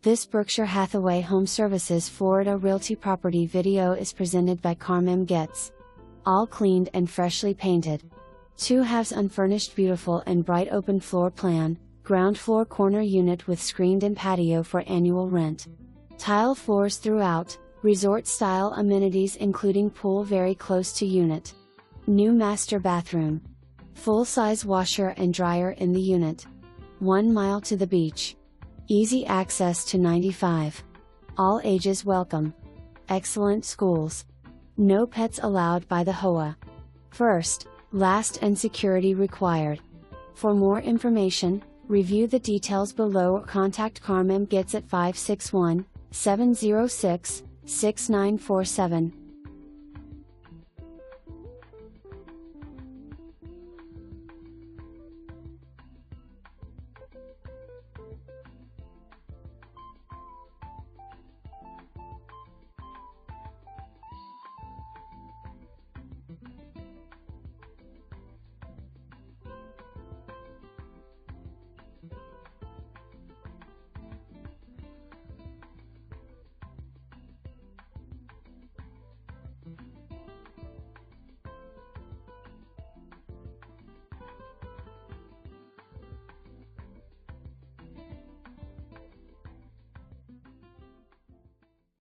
This Berkshire Hathaway HomeServices Florida Realty property video is presented by Carmem Getz. All cleaned and freshly painted. 2 halves unfurnished, beautiful and bright open floor plan, ground floor corner unit with screened-in patio for annual rent. Tile floors throughout, resort-style amenities including pool very close to unit. New master bathroom. Full-size washer and dryer in the unit. 1 mile to the beach. Easy access to 95. All ages welcome. Excellent schools. No pets allowed by the HOA. First, last and security required. For more information, review the details below or contact Carmem Getz at 561-706-6947.